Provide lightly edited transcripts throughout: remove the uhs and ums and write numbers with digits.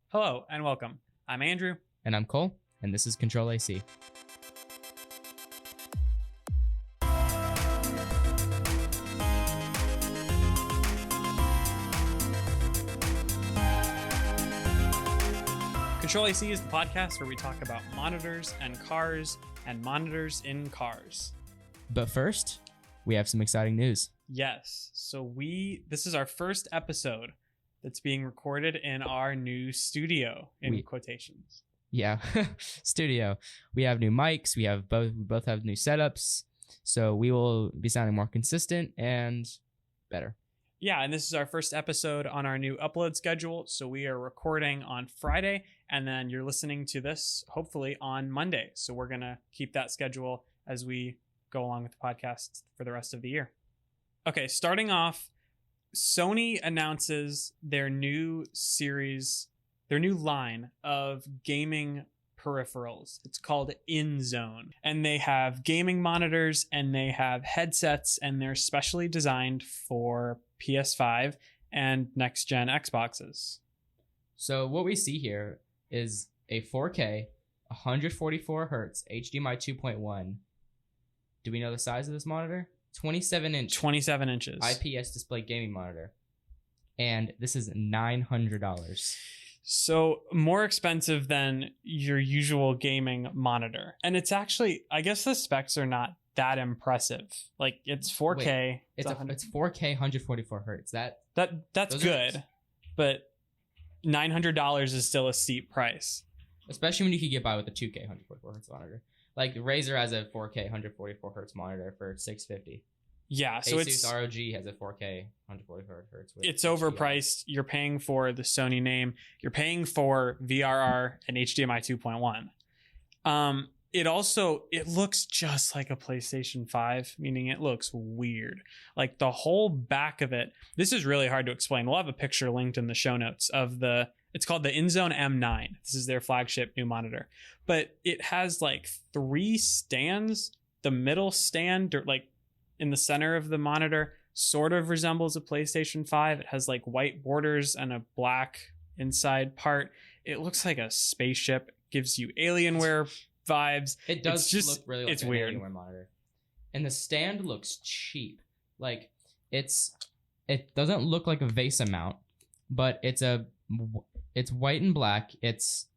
Hello and welcome. I'm Andrew. And I'm Cole, and this is CTRL-AC. CTRL-AC is the podcast where we talk about monitors and cars and monitors in cars. But first, we have some exciting news. Yes. So this is our first episode that's being recorded in our new studio, in quotations. Yeah, studio. We have new mics. We both have new setups. So we will be sounding more consistent and better. Yeah, and this is our first episode on our new upload schedule. So we are recording on Friday, and then you're listening to this hopefully on Monday. So we're going to keep that schedule as we go along with the podcast for the rest of the year. Okay, starting off, Sony announces their new line of gaming peripherals. It's called InZone. And they have gaming monitors and they have headsets, and they're specially designed for PS5 and next-gen Xboxes. So what we see here is a 4K, 144 hertz HDMI 2.1. Do we know the size of this monitor? 27 inches. IPS display gaming monitor. And this is $900. So more expensive than your usual gaming monitor. And it's actually, I guess the specs are not that impressive. Like, it's 4K. Wait, it's 4K 144 hertz. That's good. But $900 is still a steep price. Especially when you can get by with a 2K 144 hertz monitor. Like, Razer has a 4K 144 hertz monitor for $650. Yeah, so Asus ROG has a 4K 144 hertz. It's overpriced. You're paying for the Sony name. You're paying for VRR and HDMI 2.1. It looks just like a PlayStation 5, meaning it looks weird. Like, the whole back of it. This is really hard to explain. We'll have a picture linked in the show notes of it's called the InZone M9. This is their flagship new monitor. But it has like 3 stands. The middle stand, or like in the center of the monitor, sort of resembles a PlayStation 5. It has like white borders and a black inside part. It looks like a spaceship. Gives you Alienware vibes. It does look really like an Alienware monitor. And the stand looks cheap. Like, it doesn't look like a VESA mount, but it's white and black. It's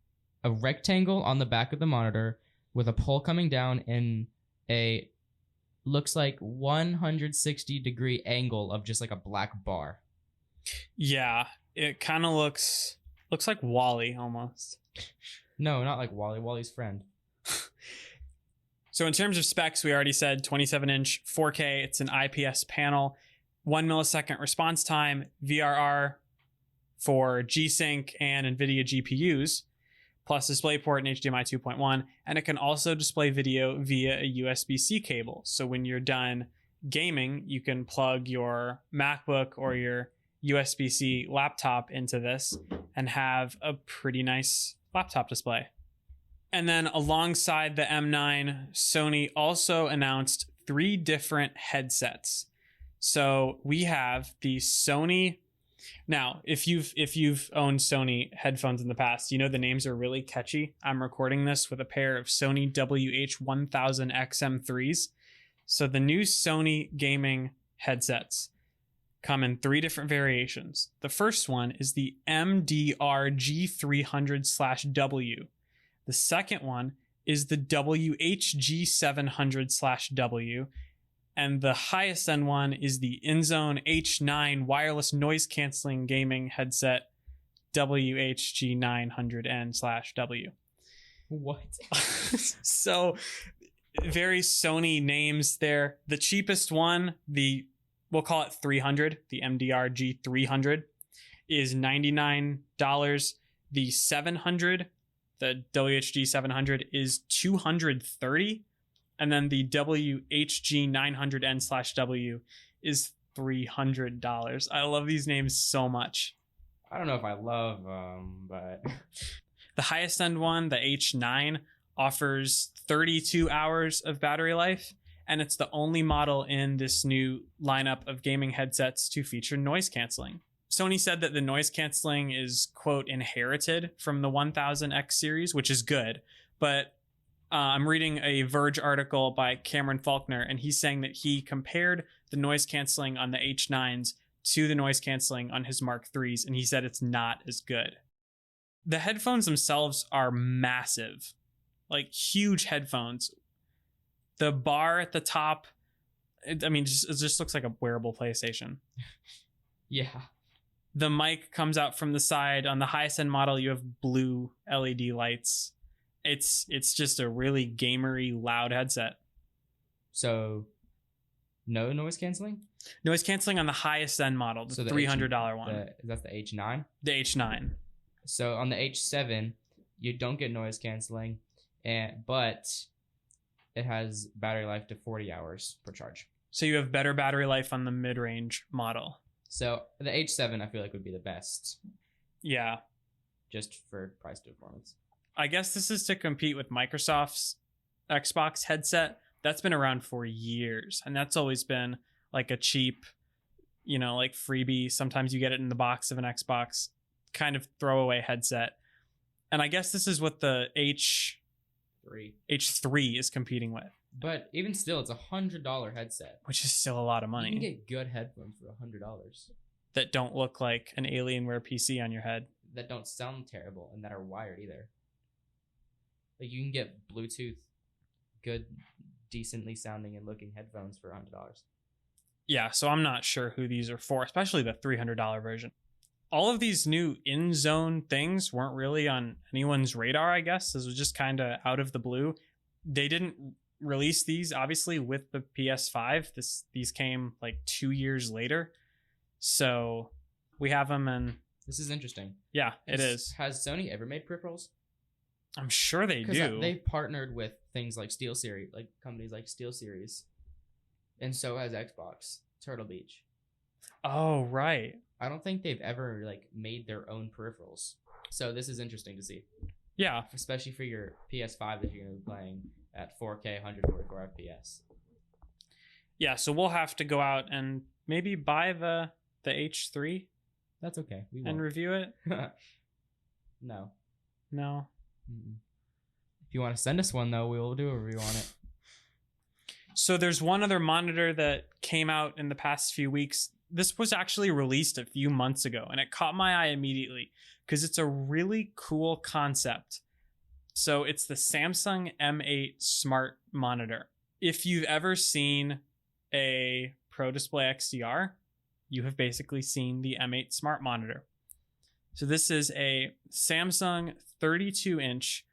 a rectangle on the back of the monitor with a pole coming down in a looks like 160-degree angle of just like a black bar. Yeah, it kind of looks like Wall-E almost. No, not like Wall-E. Wall-E's friend. So in terms of specs, we already said 27-inch 4K. It's an IPS panel, 1 millisecond response time, VRR for G-Sync and NVIDIA GPUs, plus DisplayPort and HDMI 2.1, and it can also display video via a USB-C cable. So when you're done gaming, you can plug your MacBook or your USB-C laptop into this and have a pretty nice laptop display. And then alongside the M9, Sony also announced 3 different headsets. So we have the Sony. Now, if you've owned Sony headphones in the past, you know the names are really catchy. I'm recording this with a pair of Sony WH-1000 XM3s. So the new Sony gaming headsets come in 3 different variations. The first one is the MDR G300/W. The second one is the WH-G700/W. And the highest end one is the InZone H9 wireless noise canceling gaming headset, WH-G900N/W. What? So very Sony names there. The cheapest one, we'll call it 300, the MDR G300, is $99. The 700, the WH-G700, is $230. And then the WH-G900N/W is $300. I love these names so much. I don't know if I love them, but... The highest end one, the H9, offers 32 hours of battery life, and it's the only model in this new lineup of gaming headsets to feature noise canceling. Sony said that the noise canceling is, quote, inherited from the 1000X series, which is good. But I'm reading a Verge article by Cameron Faulkner, and he's saying that he compared the noise canceling on the H9s to the noise canceling on his Mark IIIs, and he said it's not as good. The headphones themselves are massive, like huge headphones. The bar at the top, it just looks like a wearable PlayStation. Yeah. The mic comes out from the side. On the highest end model, you have blue LED lights. It's just a really gamery, loud headset. So, no noise canceling? Noise canceling on the highest end model, the $300 one. That's the H9? The H9. So on the H7, you don't get noise canceling, but it has battery life to 40 hours per charge. So you have better battery life on the mid-range model. So the H7, I feel like, would be the best. Yeah. Just for price to performance. I guess this is to compete with Microsoft's Xbox headset. That's been around for years, and that's always been like a cheap, like freebie. Sometimes you get it in the box of an Xbox kind of throwaway headset. And I guess this is what the H3 is competing with. But even still, it's $100 headset. Which is still a lot of money. You can get good headphones for $100. That don't look like an Alienware PC on your head. That don't sound terrible and that are wired either. Like you can get Bluetooth, good, decently sounding and looking headphones for $100. Yeah, so I'm not sure who these are for, especially the $300 version. All of these new InZone things weren't really on anyone's radar, I guess. This was just kind of out of the blue. They didn't release these, obviously, with the PS5. These came like 2 years later. So we have them, and this is interesting. Yeah, it is. Has Sony ever made peripherals? I'm sure they do. They've partnered with things like SteelSeries, like companies like SteelSeries. And so has Xbox, Turtle Beach. Oh, right. I don't think they've ever made their own peripherals. So this is interesting to see. Yeah. Especially for your PS5 that you're going to be playing at 4K 144 FPS. Yeah, so we'll have to go out and maybe buy the H3. That's okay. We and review it? No. No. Mm-mm. If you want to send us one, though, we will do a review on it. So there's one other monitor that came out in the past few weeks. This was actually released a few months ago, and it caught my eye immediately because it's a really cool concept. So it's the Samsung M8 Smart Monitor. If you've ever seen a Pro Display XDR, you have basically seen the M8 Smart Monitor. So this is a Samsung 32-inch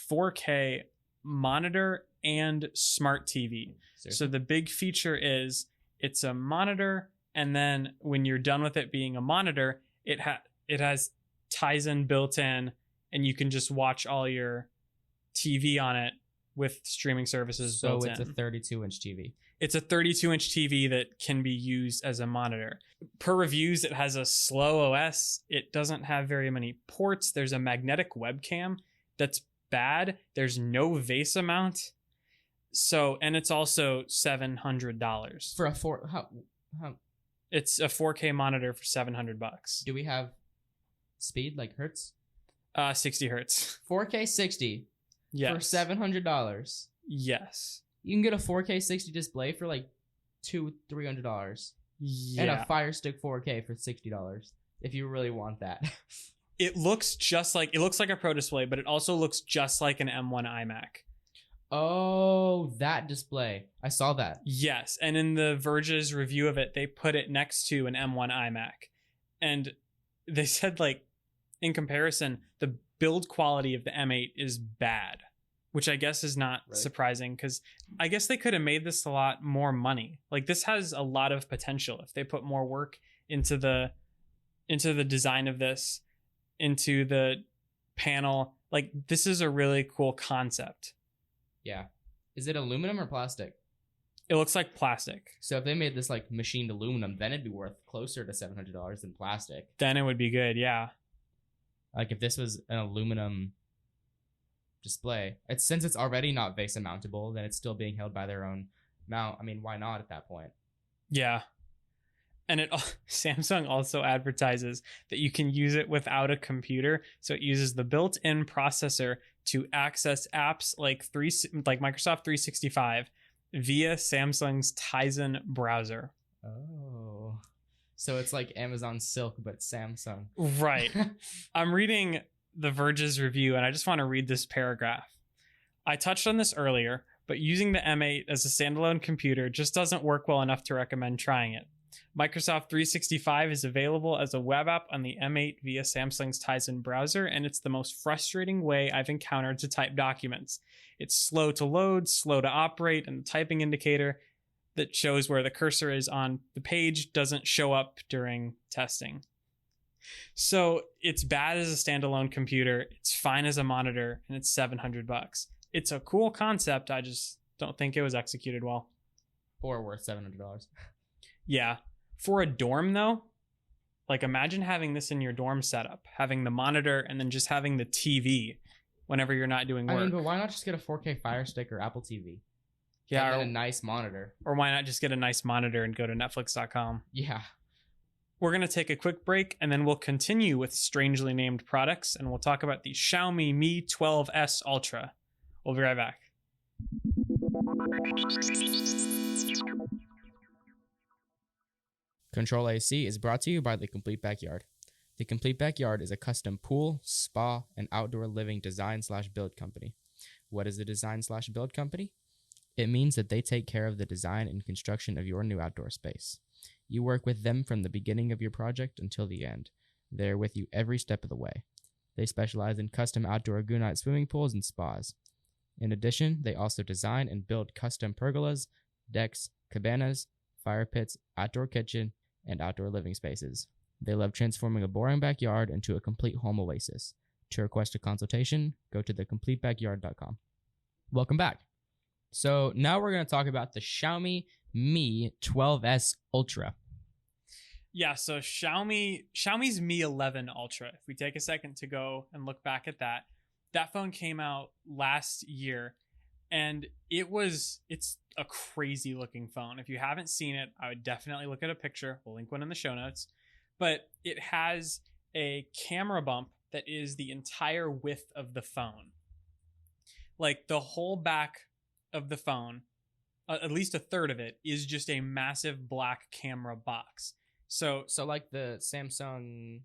4K monitor and smart TV. Seriously? So the big feature is it's a monitor, and then when you're done with it being a monitor, it has Tizen built in, and you can just watch all your TV on it with streaming services built in. So it's a 32-inch TV. It's a 32-inch TV that can be used as a monitor. Per reviews, it has a slow OS. It doesn't have very many ports. There's a magnetic webcam that's bad. There's no VESA mount. So, and it's also $700 for a how it's a 4K monitor for $700. Do we have speed like hertz? 60 hertz. 4K 60. Yes. For $700. Yes. You can get a 4K 60 display for like $200-$300. Yeah. And a Fire Stick 4K for $60 if you really want that. It looks like a Pro Display, but it also looks just like an M1 iMac. Oh, that display. I saw that. Yes, and in the Verge's review of it, they put it next to an M1 iMac. And they said, in comparison, the build quality of the M8 is bad, which I guess is not surprising, because I guess they could have made this a lot more money. This has a lot of potential if they put more work into the design of this, into the panel. This is a really cool concept. Yeah. Is it aluminum or plastic? It looks like plastic. So if they made this machined aluminum, then it'd be worth closer to $700 than plastic. Then it would be good, yeah. If this was an aluminum display, since it's already not VESA mountable, then it's still being held by their own mount. I mean, why not at that point? Yeah. And Samsung also advertises that you can use it without a computer. So it uses the built-in processor to access apps like Microsoft 365 via Samsung's Tizen browser. Oh. So it's like Amazon Silk, but Samsung. Right. I'm reading The Verge's review, and I just want to read this paragraph. I touched on this earlier, but using the M8 as a standalone computer just doesn't work well enough to recommend trying it. Microsoft 365 is available as a web app on the M8 via Samsung's Tizen browser, and it's the most frustrating way I've encountered to type documents. It's slow to load, slow to operate, and the typing indicator that shows where the cursor is on the page doesn't show up during testing. So it's bad as a standalone computer, it's fine as a monitor, and it's $700. It's a cool concept, I just don't think it was executed well. Or worth $700. Yeah. For a dorm, though, like imagine having this in your dorm setup, having the monitor and then just having the TV whenever you're not doing work. I mean, but why not just get a 4K Fire Stick or Apple TV? Yeah. And then a nice monitor. Or why not just get a nice monitor and go to Netflix.com? Yeah. We're going to take a quick break and then we'll continue with strangely named products and we'll talk about the Xiaomi Mi 12S Ultra. We'll be right back. CTRL-AC is brought to you by The Complete Backyard. The Complete Backyard is a custom pool, spa, and outdoor living design/build company. What is a design/build company? It means that they take care of the design and construction of your new outdoor space. You work with them from the beginning of your project until the end. They're with you every step of the way. They specialize in custom outdoor Goonite swimming pools and spas. In addition, they also design and build custom pergolas, decks, cabanas, fire pits, outdoor kitchen, and outdoor living spaces. They love transforming a boring backyard into a complete home oasis. To request a consultation, go to thecompletebackyard.com. Welcome back. So now we're going to talk about the Xiaomi Mi 12S Ultra. Yeah, so Xiaomi's Mi 11 Ultra. If we take a second to go and look back at that phone came out last year, and it's a crazy looking phone. If you haven't seen it, I would definitely look at a picture. We'll link one in the show notes. But it has a camera bump that is the entire width of the phone. Like the whole back of the phone, at least a third of it, is just a massive black camera box. So like the Samsung...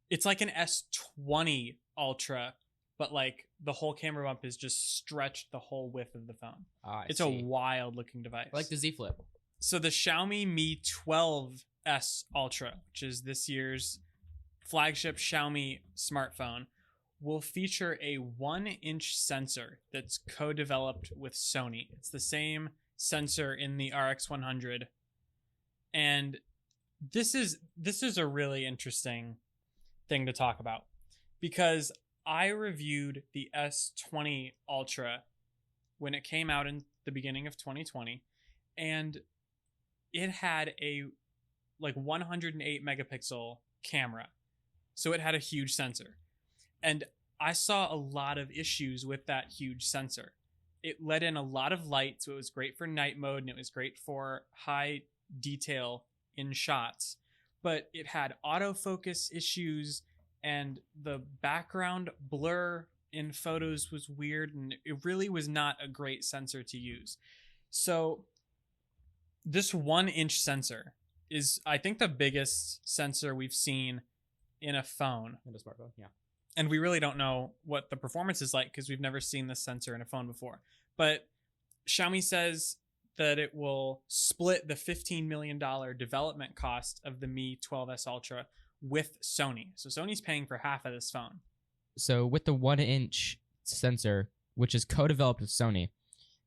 It's like an S20 Ultra, but like the whole camera bump is just stretched the whole width of the phone. It's a wild looking device. Like the Z Flip. So the Xiaomi Mi 12S Ultra, which is this year's flagship Xiaomi smartphone, will feature a 1-inch sensor that's co-developed with Sony. It's the same sensor in the RX100. And this is a really interesting thing to talk about because I reviewed the S20 Ultra when it came out in the beginning of 2020, and it had a 108 megapixel camera. So it had a huge sensor. And I saw a lot of issues with that huge sensor. It let in a lot of light, so it was great for night mode and it was great for high detail in shots. But it had autofocus issues and the background blur in photos was weird, and it really was not a great sensor to use. So this 1-inch sensor is, I think, the biggest sensor we've seen in a phone. In a smartphone, yeah. And we really don't know what the performance is like because we've never seen this sensor in a phone before. But Xiaomi says that it will split the $15 million development cost of the Mi 12S Ultra with Sony. So Sony's paying for half of this phone. So with the 1-inch sensor, which is co-developed with Sony,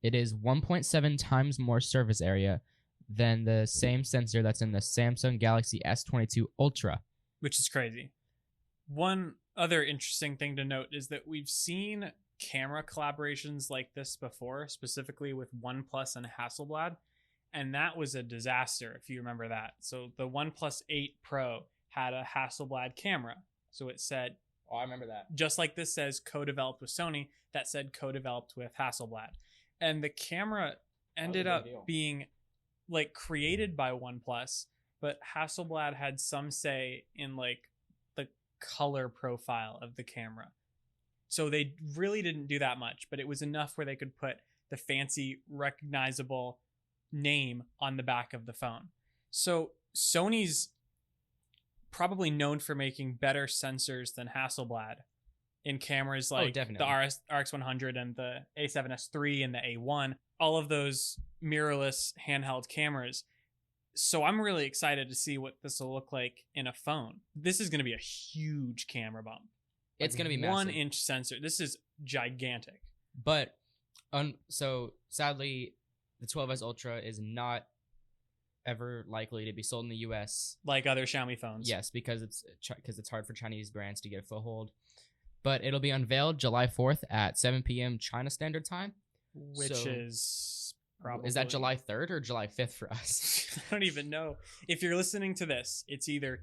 it is 1.7 times more surface area than the same sensor that's in the Samsung Galaxy S22 Ultra. Which is crazy. One other interesting thing to note is that we've seen camera collaborations like this before, specifically with OnePlus and Hasselblad, and that was a disaster if you remember that. So the OnePlus 8 Pro had a Hasselblad camera. So it said, oh, I remember that. Just like this says co-developed with Sony, that said co-developed with Hasselblad. And the camera ended up being created by OnePlus, but Hasselblad had some say in like the color profile of the camera. So they really didn't do that much, but it was enough where they could put the fancy recognizable name on the back of the phone. So Sony's probably known for making better sensors than Hasselblad in cameras like the RX100 and the A7S III and the A1, all of those mirrorless handheld cameras. So I'm really excited to see what this will look like in a phone. This is going to be a huge camera bump. It's going to be massive. 1-inch sensor. This is gigantic. But so sadly, the 12S Ultra is not ever likely to be sold in the US like other Xiaomi phones. Yes, because it's hard for Chinese brands to get a foothold. But it'll be unveiled July 4th at 7 p.m. China Standard Time, which is probably... Is that July 3rd or July 5th for us? I don't even know. If you're listening to this, it's either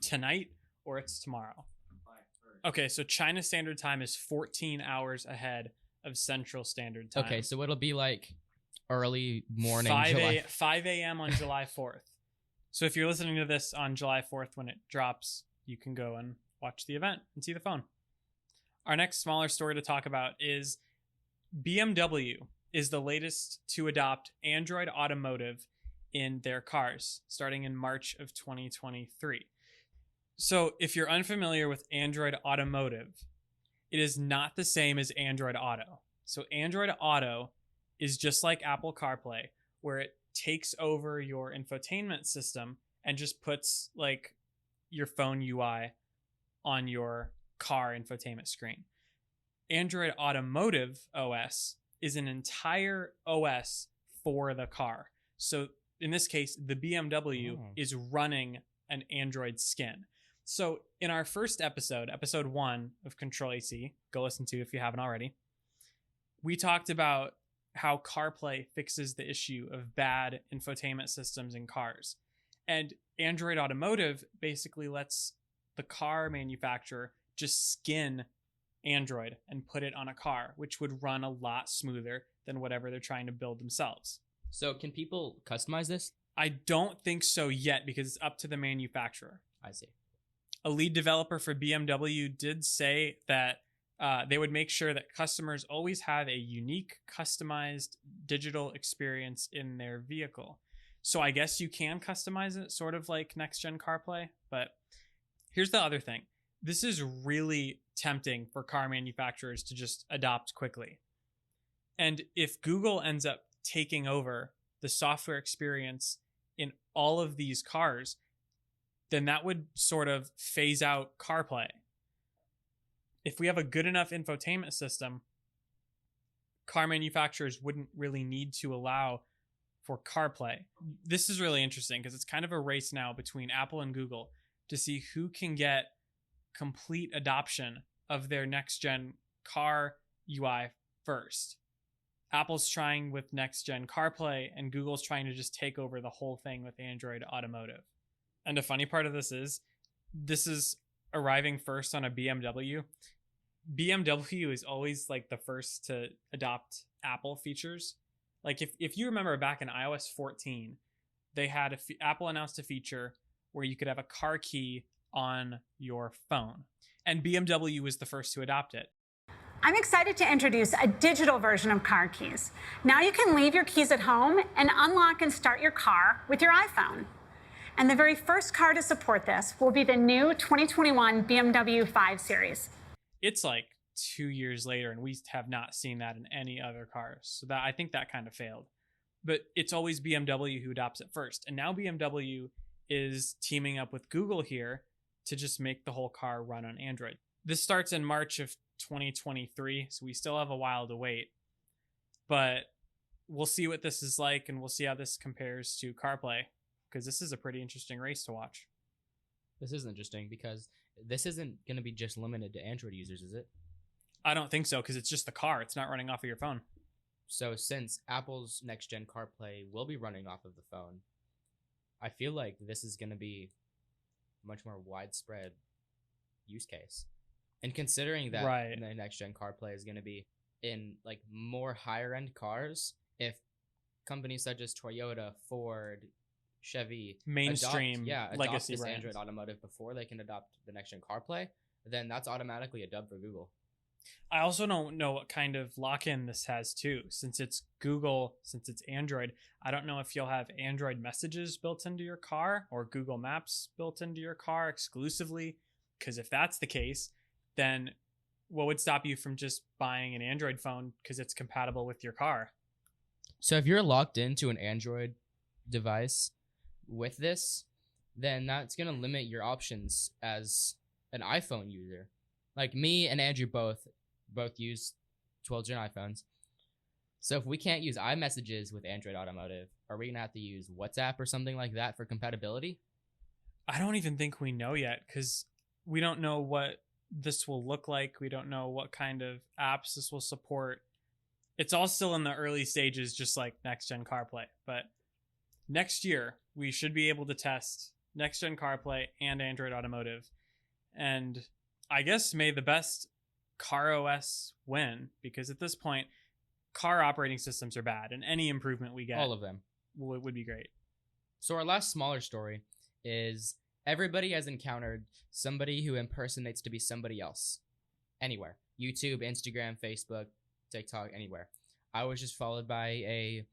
tonight or it's tomorrow. Okay, so China Standard Time is 14 hours ahead of Central Standard Time. Okay, so it'll be like early morning. 5 a.m. on July 4th. So if you're listening to this on July 4th when it drops, you can go and watch the event and see the phone. Our next smaller story to talk about is BMW is the latest to adopt Android Automotive in their cars, starting in March of 2023. So if you're unfamiliar with Android Automotive, it is not the same as Android Auto. So Android Auto is just like Apple CarPlay, where it takes over your infotainment system and just puts like your phone UI on your car infotainment screen. Android Automotive OS is an entire OS for the car. So in this case, the BMW is running an Android skin. So in our first episode 1 of CTRL-AC, go listen to if you haven't already, we talked about how CarPlay fixes the issue of bad infotainment systems in cars. And Android Automotive basically lets the car manufacturer just skin Android and put it on a car, which would run a lot smoother than whatever they're trying to build themselves. So can people customize this? I don't think so yet because it's up to the manufacturer. I see. A lead developer for BMW did say that they would make sure that customers always have a unique, customized digital experience in their vehicle. So I guess you can customize it, sort of like next-gen CarPlay. But here's the other thing. This is really tempting for car manufacturers to just adopt quickly. And if Google ends up taking over the software experience in all of these cars, then that would sort of phase out CarPlay. If we have a good enough infotainment system, car manufacturers wouldn't really need to allow for CarPlay. This is really interesting because it's kind of a race now between Apple and Google to see who can get complete adoption of their next-gen car UI first. Apple's trying with next-gen CarPlay, and Google's trying to just take over the whole thing with Android Automotive. And the funny part of this is arriving first on a BMW. BMW is always like the first to adopt Apple features. Like if you remember back in iOS 14, they had Apple announced a feature where you could have a car key on your phone. And BMW was the first to adopt it. I'm excited to introduce a digital version of car keys. Now you can leave your keys at home and unlock and start your car with your iPhone. And the very first car to support this will be the new 2021 BMW 5 Series. It's like 2 years later, and we have not seen that in any other cars. So that I think that kind of failed. But it's always BMW who adopts it first. And now BMW is teaming up with Google here to just make the whole car run on Android. This starts in March of 2023, so we still have a while to wait. But we'll see what this is like, and we'll see how this compares to CarPlay, because this is a pretty interesting race to watch. This is interesting because this isn't going to be just limited to Android users, is it? I don't think so, because it's just the car. It's not running off of your phone. So since Apple's next-gen CarPlay will be running off of the phone, I feel like this is going to be a much more widespread use case. And considering that the next-gen CarPlay is going to be in like more higher-end cars, if companies such as Toyota, Ford, Chevy mainstream adopt legacy this brands. Android Automotive before they can adopt the next gen CarPlay, then that's automatically a dub for Google. I also don't know what kind of lock-in this has too. Since it's Google, since it's Android, I don't know if you'll have Android messages built into your car or Google Maps built into your car exclusively. Because if that's the case, then what would stop you from just buying an Android phone because it's compatible with your car? So if you're locked into an Android device with this, then that's going to limit your options as an iPhone user. Like me and Andrew both use 12th gen iPhones. So if we can't use iMessages with Android Automotive, are we going to have to use WhatsApp or something like that for compatibility? I don't even think we know yet because we don't know what this will look like. We don't know what kind of apps this will support. It's all still in the early stages, just like next gen CarPlay. But next year, we should be able to test next gen CarPlay and Android Automotive. And I guess may the best car OS win, because at this point, car operating systems are bad, and any improvement we get, all of them, would be great. So our last smaller story is everybody has encountered somebody who impersonates to be somebody else. Anywhere. YouTube, Instagram, Facebook, TikTok, anywhere. I was just followed by a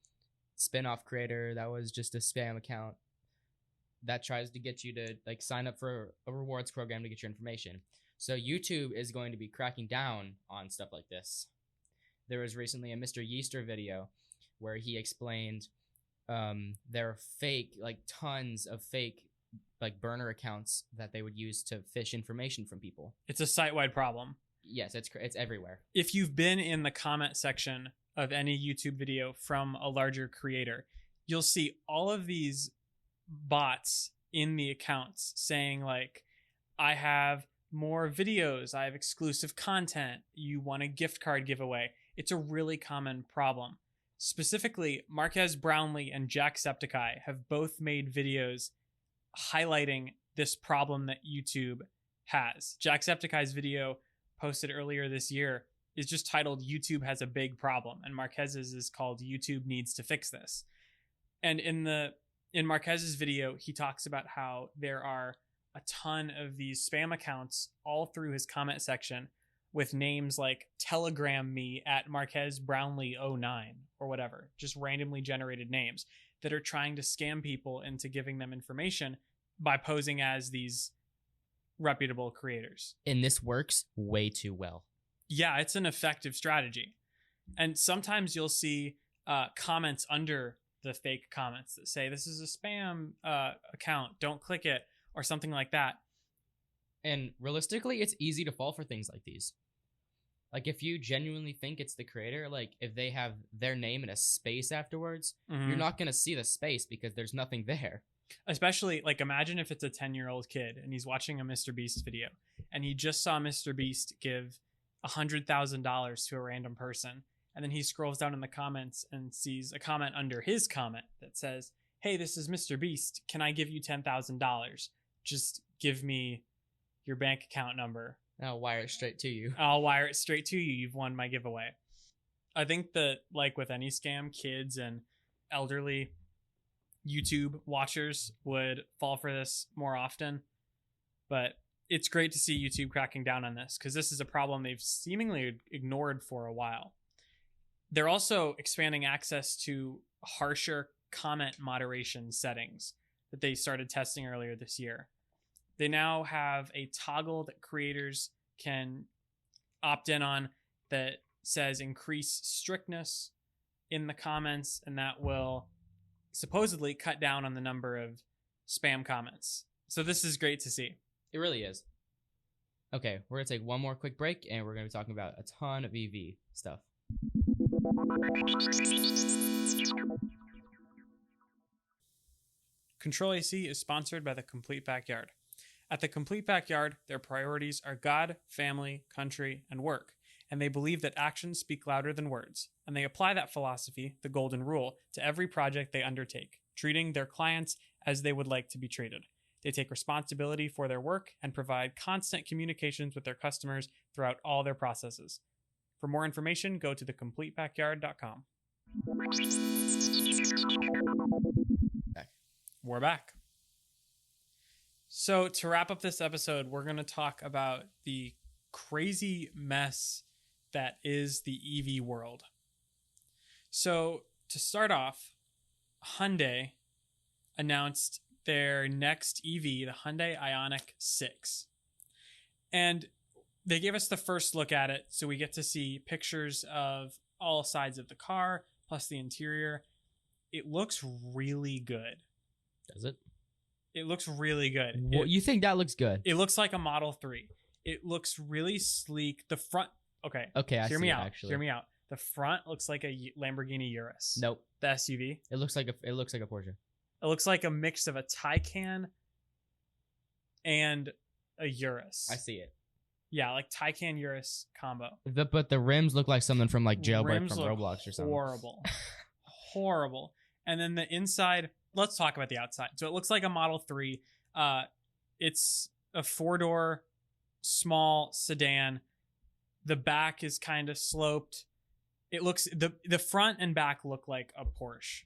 spin-off creator that was just a spam account that tries to get you to like sign up for a rewards program to get your information. So YouTube is going to be cracking down on stuff like this. There was recently a Mr. Yeaster video where he explained there are fake, like tons of fake like burner accounts that they would use to fish information from people. It's a site-wide problem. Yes, it's everywhere. If you've been in the comment section of any YouTube video from a larger creator, you'll see all of these bots in the accounts saying like, I have more videos, I have exclusive content, you want a gift card giveaway. It's a really common problem. Specifically, Marquez Brownlee and Jacksepticeye have both made videos highlighting this problem that YouTube has. Jacksepticeye's video posted earlier this year is just titled YouTube has a big problem, and Marquez's is called YouTube needs to fix this. And in Marquez's video, he talks about how there are a ton of these spam accounts all through his comment section with names like Telegram me at Marquez Brownlee 09 or whatever, just randomly generated names that are trying to scam people into giving them information by posing as these reputable creators. And this works way too well. Yeah, it's an effective strategy. And sometimes you'll see comments under the fake comments that say, this is a spam account, don't click it, or something like that. And realistically, it's easy to fall for things like these. Like if you genuinely think it's the creator, like if they have their name in a space afterwards, you're not going to see the space because there's nothing there. Especially, like, imagine if it's a 10-year-old kid and he's watching a Mr. Beast video and he just saw Mr. Beast give $100,000 to a random person. And then he scrolls down in the comments and sees a comment under his comment that says, hey, this is Mr. Beast. Can I give you $10,000? Just give me your bank account number. I'll wire it straight to you. I'll wire it straight to you. You've won my giveaway. I think that, like with any scam, kids and elderly YouTube watchers would fall for this more often. But it's great to see YouTube cracking down on this because this is a problem they've seemingly ignored for a while. They're also expanding access to harsher comment moderation settings that they started testing earlier this year. They now have a toggle that creators can opt in on that says increase strictness in the comments, and that will supposedly cut down on the number of spam comments. So this is great to see. It really is. Okay, we're going to take one more quick break, and we're going to be talking about a ton of EV stuff. CTRL-AC is sponsored by The Complete Backyard. At The Complete Backyard, their priorities are God, family, country, and work, and they believe that actions speak louder than words, and they apply that philosophy, the golden rule, to every project they undertake, treating their clients as they would like to be treated. They take responsibility for their work and provide constant communications with their customers throughout all their processes. For more information, go to thecompletebackyard.com. We're back. So to wrap up this episode, we're going to talk about the crazy mess that is the EV world. So to start off, Hyundai announced their next EV, the Hyundai Ioniq 6. And they gave us the first look at it, so we get to see pictures of all sides of the car, plus the interior. It looks really good. Does it? It looks really good. Well, you think that looks good? It looks like a Model 3. It looks really sleek. The front... Okay, hear me out. Hear me out. The front looks like a Lamborghini Urus. Nope. The SUV. It looks like a Porsche. It looks like a mix of a Taycan and a Urus. I see it. Yeah, like Taycan Urus combo. But the rims look like something from like Jailbreak Rims from look Roblox or something. Horrible. Horrible. And then the inside, let's talk about the outside. So it looks like a Model 3. It's a 4-door small sedan. The back is kind of sloped. It looks the front and back look like a Porsche.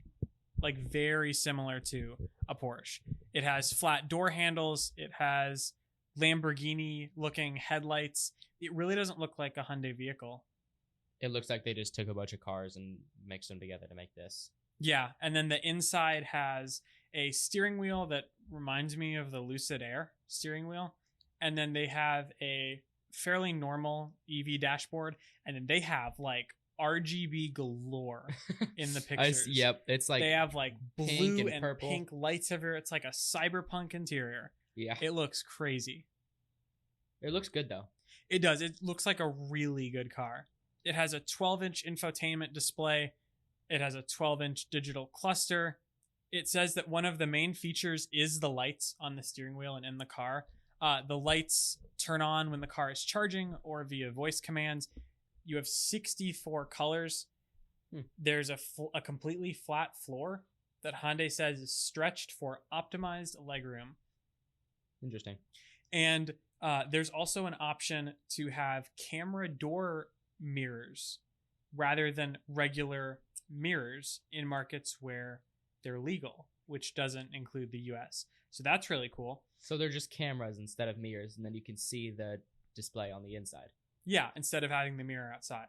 Like very similar to a Porsche. It has flat door handles. It has Lamborghini looking headlights. It really doesn't look like a Hyundai vehicle. It looks like they just took a bunch of cars and mixed them together to make this. Yeah, and then the inside has a steering wheel that reminds me of the Lucid Air steering wheel. And then they have a fairly normal EV dashboard. And then they have like RGB galore in the pictures. Yep, it's like they have like pink blue and purple. pink lights everywhere. It's like a cyberpunk interior. Yeah. It looks crazy. It looks good though. It does. It looks like a really good car. It has a 12-inch infotainment display. It has a 12-inch digital cluster. It says that one of the main features is the lights on the steering wheel and in the car. The lights turn on when the car is charging or via voice commands. You have 64 colors. There's a completely flat floor that Hyundai says is stretched for optimized legroom. Interesting. And there's also an option to have camera door mirrors rather than regular mirrors in markets where they're legal, which doesn't include the US. So that's really cool. So they're just cameras instead of mirrors, and then you can see the display on the inside. Yeah, instead of having the mirror outside.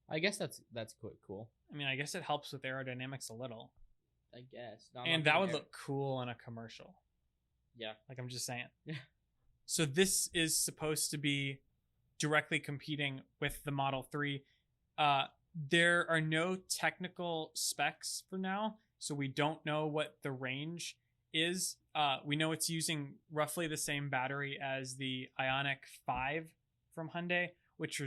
I guess that's quite cool. I mean, I guess it helps with aerodynamics a little. I guess. And that would look cool in a commercial. Yeah. Like I'm just saying. So this is supposed to be directly competing with the Model 3. There are no technical specs for now, so we don't know what the range is. We know it's using roughly the same battery as the Ioniq 5 from Hyundai, which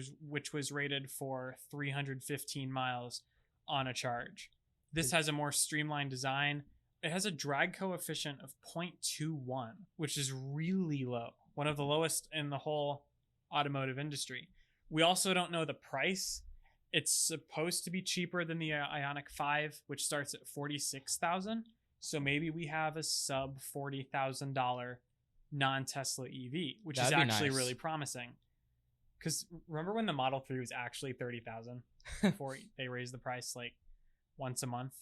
was rated for 315 miles on a charge. This has a more streamlined design. It has a drag coefficient of 0.21, which is really low, one of the lowest in the whole automotive industry. We also don't know the price. It's supposed to be cheaper than the Ioniq 5, which starts at $46,000. So maybe we have a sub $40,000 non-Tesla EV, which is actually really promising. Because remember when the Model 3 was actually $30,000 before they raised the price like once a month?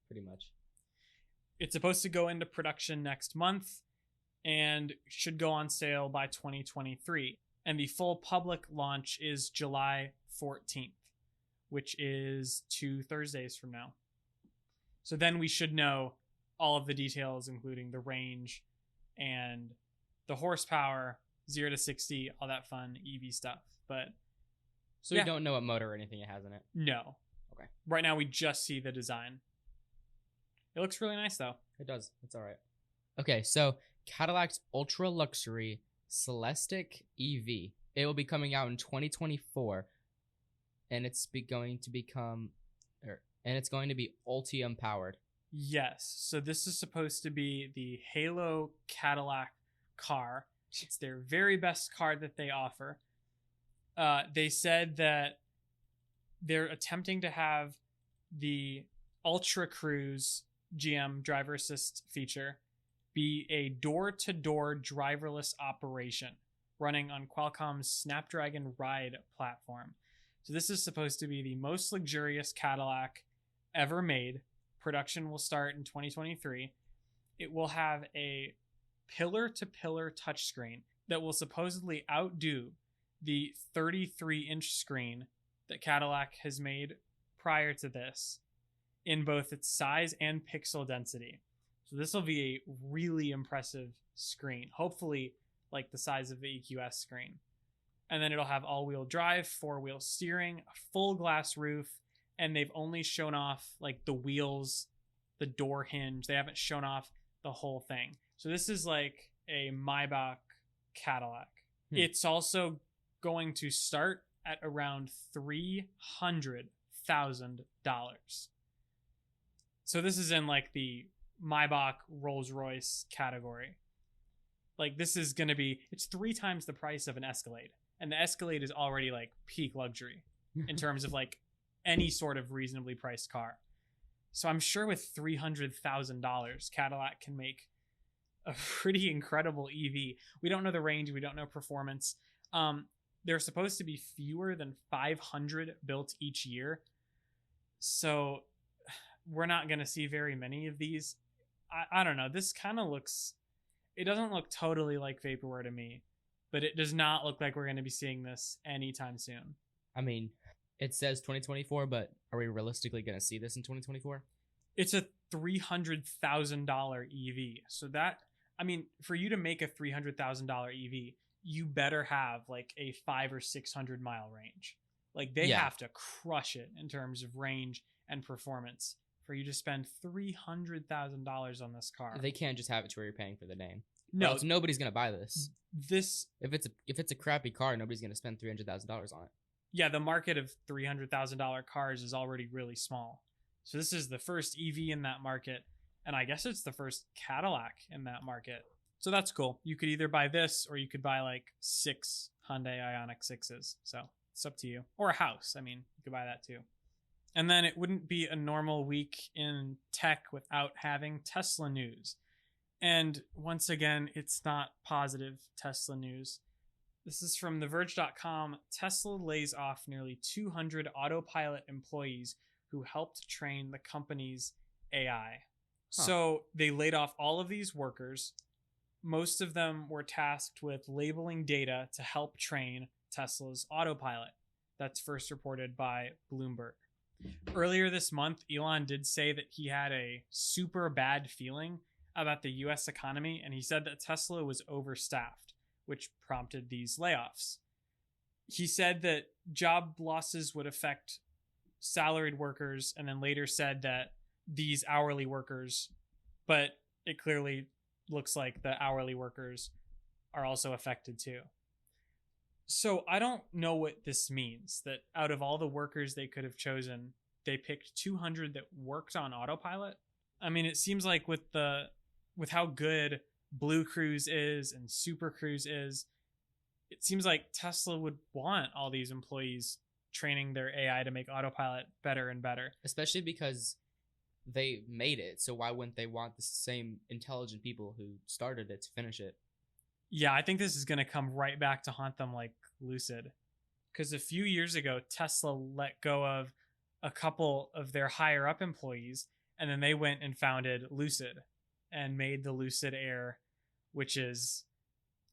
Pretty much. It's supposed to go into production next month and should go on sale by 2023. And the full public launch is July 14th, which is 2 Thursdays from now. So then we should know all of the details, including the range and the horsepower, 0 to 60, all that fun EV stuff. But so you don't know what motor or anything it has in it? No. Okay. Right now we just see the design. It looks really nice though. It does. It's all right. Okay, so Cadillac's ultra luxury Celestiq EV. It will be coming out in 2024, and it's going to be Ultium powered. Yes. So this is supposed to be the Halo Cadillac car. It's their very best car that they offer. They said that they're attempting to have the Ultra Cruise GM driver assist feature be a door-to-door driverless operation running on Qualcomm's Snapdragon Ride platform. So this is supposed to be the most luxurious Cadillac ever made, Production will start in 2023. It will have a pillar-to-pillar touchscreen that will supposedly outdo the 33-inch screen that Cadillac has made prior to this in both its size and pixel density. So this will be a really impressive screen, hopefully like the size of the EQS screen. And then it'll have all-wheel drive, four-wheel steering, a full glass roof, and they've only shown off like the wheels, the door hinge. They haven't shown off the whole thing. So this is like a Maybach Cadillac. It's also going to start at around $300,000. So this is in like the Maybach Rolls-Royce category. Like this is going to be, it's 3 times the price of an Escalade. And the Escalade is already like peak luxury in terms of like any sort of reasonably priced car. So I'm sure with $300,000, Cadillac can make a pretty incredible EV. We don't know the range. We don't know performance. There's supposed to be fewer than 500 built each year. So we're not going to see very many of these. I don't know. This kind of looks, it doesn't look totally like Vaporware to me, but it does not look like we're going to be seeing this anytime soon. I mean, it says 2024, but are we realistically going to see this in 2024? It's a $300,000 EV. So that, I mean, for you to make a $300,000 EV, you better have like a 500 or 600 mile range. Like they have to crush it in terms of range and performance for you to spend $300,000 on this car. They can't just have it to where you're paying for the name. No, nobody's gonna buy this. If it's a crappy car, nobody's gonna spend $300,000 on it. Yeah, the market of $300,000 cars is already really small. So this is the first EV in that market, and I guess it's the first Cadillac in that market. So that's cool. You could either buy this or you could buy like 6 Hyundai Ioniq 6s. So it's up to you. Or a house. I mean, you could buy that too. And then it wouldn't be a normal week in tech without having Tesla news. And once again, it's not positive Tesla news. This is from TheVerge.com. Tesla lays off nearly 200 autopilot employees who helped train the company's AI. So they laid off all of these workers. Most of them were tasked with labeling data to help train Tesla's autopilot. That's first reported by Bloomberg. Earlier this month, Elon did say that he had a super bad feeling about the US economy, and he said that Tesla was overstaffed, which prompted these layoffs. He said that job losses would affect salaried workers, and then later said that these hourly workers, but it clearly looks like the hourly workers are also affected too. So I don't know what this means, that out of all the workers they could have chosen, they picked 200 that worked on autopilot. I mean, it seems like with how good Blue Cruise is and Super Cruise is, it seems like Tesla would want all these employees training their AI to make autopilot better and better. Especially because they made it, so why wouldn't they want the same intelligent people who started it to finish it? Yeah, I think this is going to come right back to haunt them like Lucid. Because a few years ago, Tesla let go of a couple of their higher up employees, and then they went and founded Lucid and made the Lucid Air, which is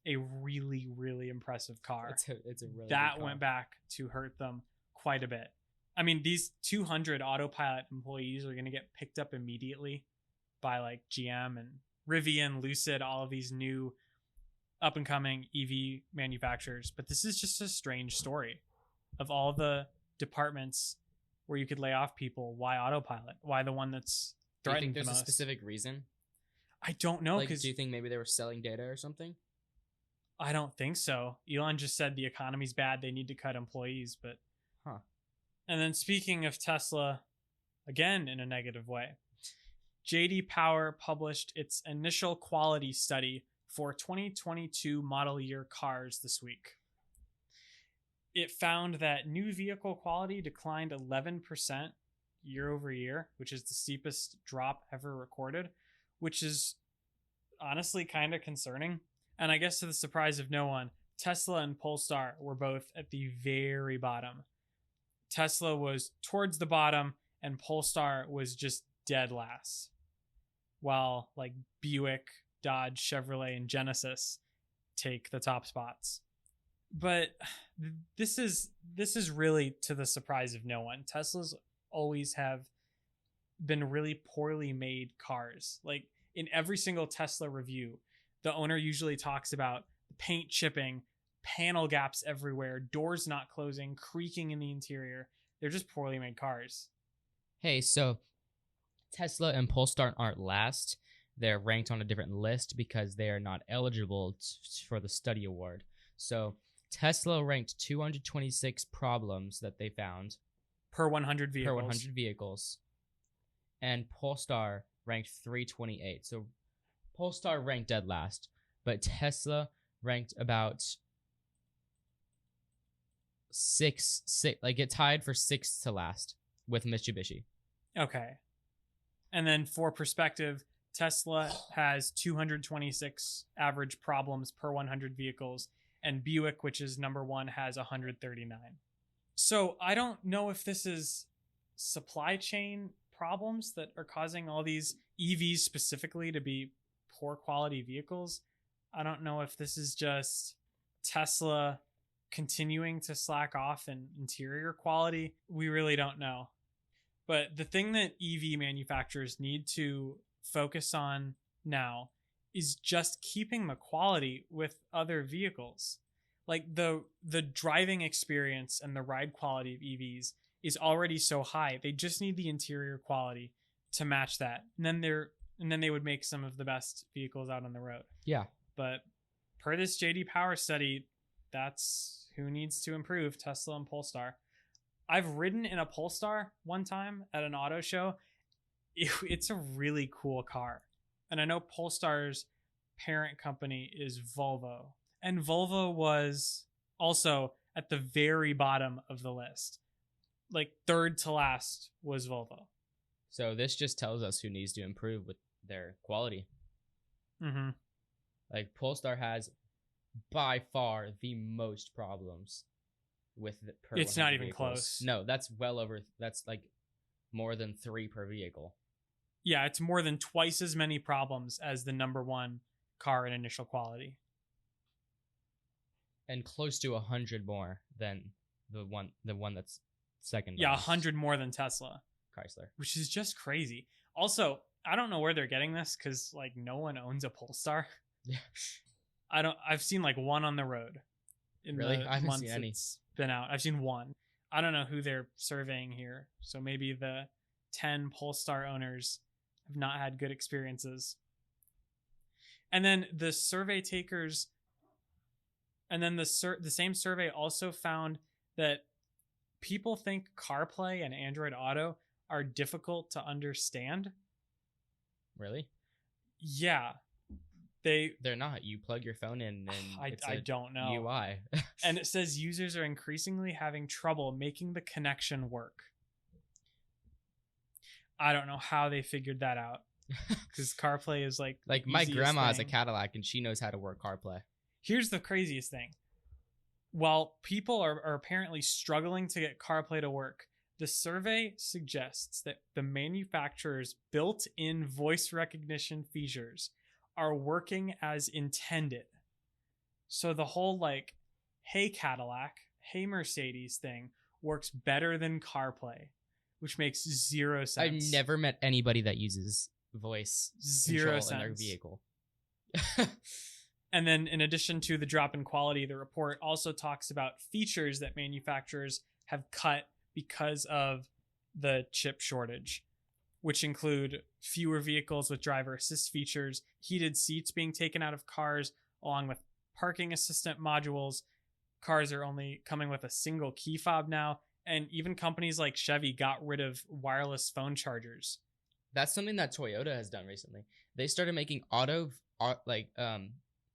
a really, really impressive car. It's a really that good car. Went back to hurt them quite a bit. I mean, these 200 autopilot employees are going to get picked up immediately by like GM and Rivian, Lucid, all of these new up and coming EV manufacturers. But this is just a strange story of all the departments where you could lay off people. Why autopilot? Why the one that's threatened the most? Do you think there's a specific reason? I don't know. Like, do you think maybe they were selling data or something? I don't think so. Elon just said the economy's bad. They need to cut employees, but And then speaking of Tesla, again in a negative way, JD Power published its initial quality study for 2022 model year cars this week. It found that new vehicle quality declined 11% year over year, which is the steepest drop ever recorded, which is honestly kind of concerning. And I guess to the surprise of no one, Tesla and Polestar were both at the very bottom. Tesla was towards the bottom and Polestar was just dead last, while like Buick, Dodge, Chevrolet, and Genesis take the top spots. But this is really to the surprise of no one. Teslas always have been really poorly made cars. Like in every single Tesla review, the owner usually talks about paint chipping, panel gaps everywhere, doors not closing, creaking in the interior. They're just poorly made cars. Hey, so Tesla and Polestar aren't last. They're ranked on a different list because they are not eligible for the study award. So Tesla ranked 226 problems that they found per 100 vehicles. Per 100 vehicles. And Polestar ranked 328. So Polestar ranked dead last, but Tesla ranked about six, like it tied for sixth to last with Mitsubishi. Okay. And then for perspective, Tesla has 226 average problems per 100 vehicles, and Buick, which is number one, has 139. So I don't know if this is supply chain problems that are causing all these EVs specifically to be poor quality vehicles. I don't know if this is just Tesla continuing to slack off in interior quality. We really don't know. But the thing that EV manufacturers need to focus on now is just keeping the quality with other vehicles. Like the driving experience and the ride quality of EVs is already so high. They just need the interior quality to match that. And then they would make some of the best vehicles out on the road. Yeah. But per this JD Power study, that's who needs to improve, Tesla and Polestar. I've ridden in a Polestar one time at an auto show. It's a really cool car. And I know Polestar's parent company is Volvo. And Volvo was also at the very bottom of the list. Like third to last was Volvo. So this just tells us who needs to improve with their quality. Mm-hmm. Like Polestar has by far the most problems with it's not even vehicles. Close. No, that's well over. That's like more than 3 per vehicle. Yeah, it's more than twice as many problems as the number one car in initial quality, and close to 100 more than the one that's second. Yeah, 100 more than Tesla, Chrysler, which is just crazy. Also, I don't know where they're getting this because like no one owns a Polestar. Yeah, I've seen like one on the road. Really, I haven't seen any. It's been out. I've seen one. I don't know who they're surveying here. So maybe the 10 Polestar owners have not had good experiences. And then the survey takers, and then the same survey also found that people think CarPlay and Android Auto are difficult to understand. Really? Yeah. They're not. You plug your phone in and I don't know. UI. And it says users are increasingly having trouble making the connection work. I don't know how they figured that out. Because CarPlay is like my grandma has a Cadillac and she knows how to work CarPlay. Here's the craziest thing. While people are apparently struggling to get CarPlay to work, the survey suggests that the manufacturer's built-in voice recognition features are working as intended. So the whole like, hey Cadillac, hey Mercedes thing works better than CarPlay, which makes zero sense. I've never met anybody that uses voice control in their vehicle. And then in addition to the drop in quality, the report also talks about features that manufacturers have cut because of the chip shortage, which include fewer vehicles with driver assist features, heated seats being taken out of cars, along with parking assistant modules. Cars are only coming with a single key fob now, and even companies like Chevy got rid of wireless phone chargers. That's something that Toyota has done recently. They started making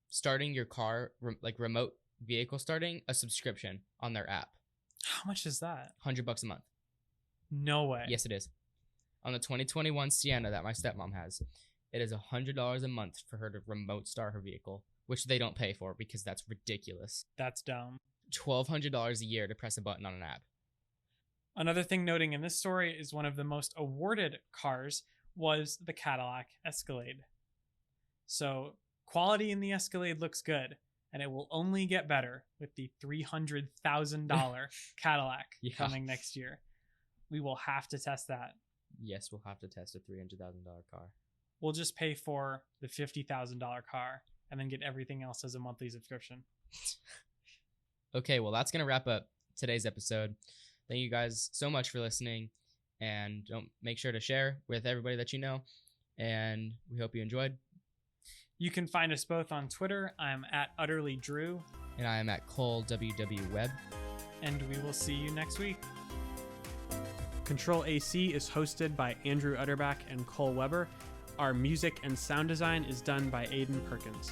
starting your car, like remote vehicle starting, a subscription on their app. How much is that? $100 a month. No way. Yes, it is. On the 2021 Sienna that my stepmom has, it is $100 a month for her to remote start her vehicle, which they don't pay for because that's ridiculous. That's dumb. $1,200 a year to press a button on an app. Another thing noting in this story is one of the most awarded cars was the Cadillac Escalade. So quality in the Escalade looks good, and it will only get better with the $300,000 Cadillac coming next year. We will have to test that. Yes, we'll have to test a $300,000 car. We'll just pay for the $50,000 car and then get everything else as a monthly subscription. Okay, well, that's going to wrap up today's episode. Thank you guys so much for listening, and don't make sure to share with everybody that you know, and we hope you enjoyed. You can find us both on Twitter. I'm at UtterlyDrew. And I am at ColeWW And we will see you next week. CTRL-AC is hosted by Andrew Utterback and Cole Weber. Our music and sound design is done by Aiden Perkins.